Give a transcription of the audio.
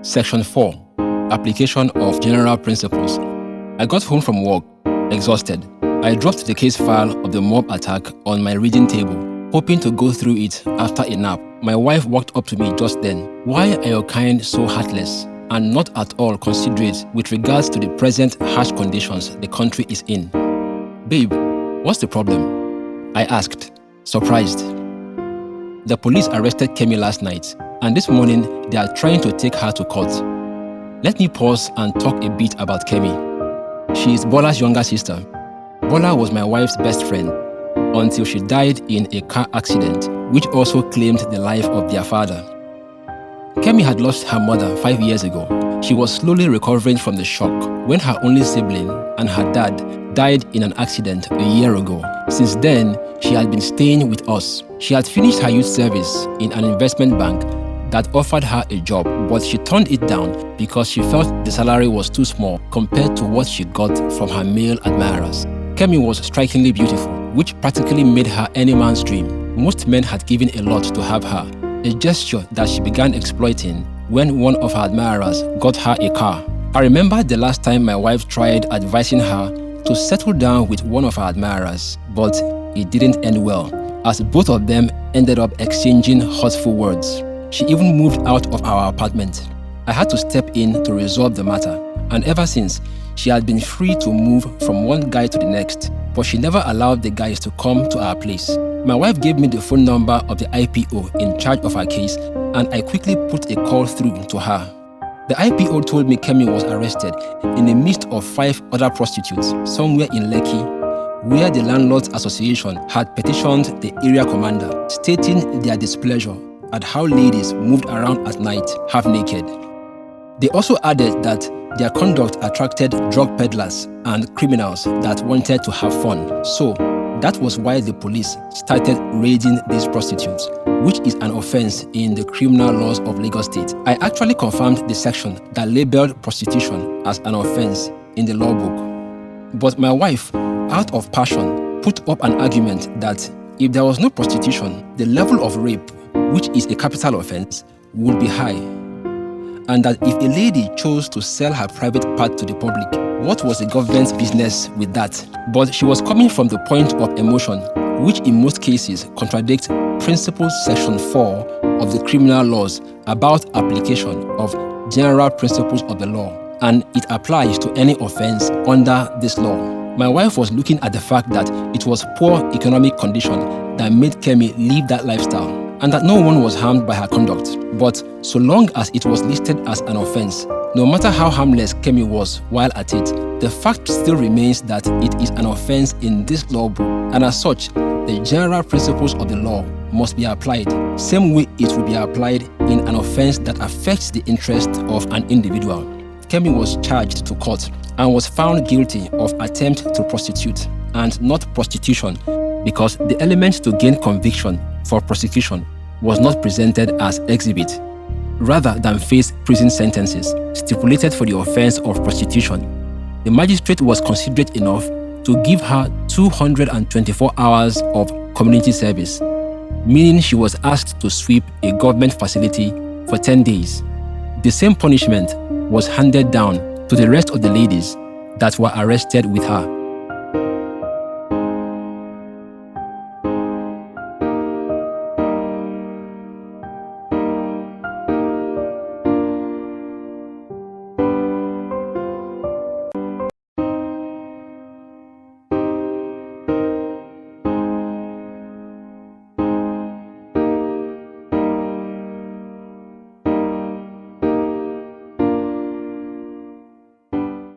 Section 4. Application of General Principles. I got home from work, exhausted. I dropped the case file of the mob attack on my reading table, hoping to go through it after a nap. My wife walked up to me just then. "Why are your kind so heartless and not at all considerate with regards to the present harsh conditions the country is in?" "Babe, what's the problem?" I asked, surprised. "The police arrested Kemi last night, and this morning they are trying to take her to court." Let me pause and talk a bit about Kemi. She is Bola's younger sister. Bola was my wife's best friend until she died in a car accident, which also claimed the life of their father. Kemi had lost her mother 5 years ago. She was slowly recovering from the shock when her only sibling and her dad died in an accident a year ago. Since then, she had been staying with us. She had finished her youth service in an investment bank that offered her a job, but she turned it down because she felt the salary was too small compared to what she got from her male admirers. Kemi was strikingly beautiful, which practically made her any man's dream. Most men had given a lot to have her, a gesture that she began exploiting when one of her admirers got her a car. I remember the last time my wife tried advising her to settle down with one of her admirers, but it didn't end well, as both of them ended up exchanging hurtful words. She even moved out of our apartment. I had to step in to resolve the matter, and ever since, she had been free to move from one guy to the next, but she never allowed the guys to come to our place. My wife gave me the phone number of the IPO in charge of her case, and I quickly put a call through to her. The IPO told me Kemi was arrested in the midst of 5 other prostitutes somewhere in Lekki, where the Landlords Association had petitioned the area commander, stating their displeasure at how ladies moved around at night half naked. They also added that their conduct attracted drug peddlers and criminals that wanted to have fun. So that was why the police started raiding these prostitutes, which is an offense in the criminal laws of Lagos State. I actually confirmed the section that labeled prostitution as an offense in the law book. But my wife, out of passion, put up an argument that if there was no prostitution, the level of rape, which is a capital offense, would be high. And that if a lady chose to sell her private part to the public, what was the government's business with that? But she was coming from the point of emotion, which in most cases contradicts Principles Section 4 of the criminal laws about application of general principles of the law, and it applies to any offense under this law. My wife was looking at the fact that it was poor economic condition that made Kemi live that lifestyle, and that no one was harmed by her conduct. But so long as it was listed as an offense, no matter how harmless Kemi was while at it, the fact still remains that it is an offense in this law book, and as such, the general principles of the law must be applied, same way it will be applied in an offense that affects the interest of an individual. Kemi was charged to court and was found guilty of attempt to prostitute and not prostitution, because the element to gain conviction for prosecution was not presented as exhibit, rather than face prison sentences stipulated for the offense of prostitution. The magistrate was considerate enough to give her 224 hours of community service, meaning she was asked to sweep a government facility for 10 days. The same punishment was handed down to the rest of the ladies that were arrested with her.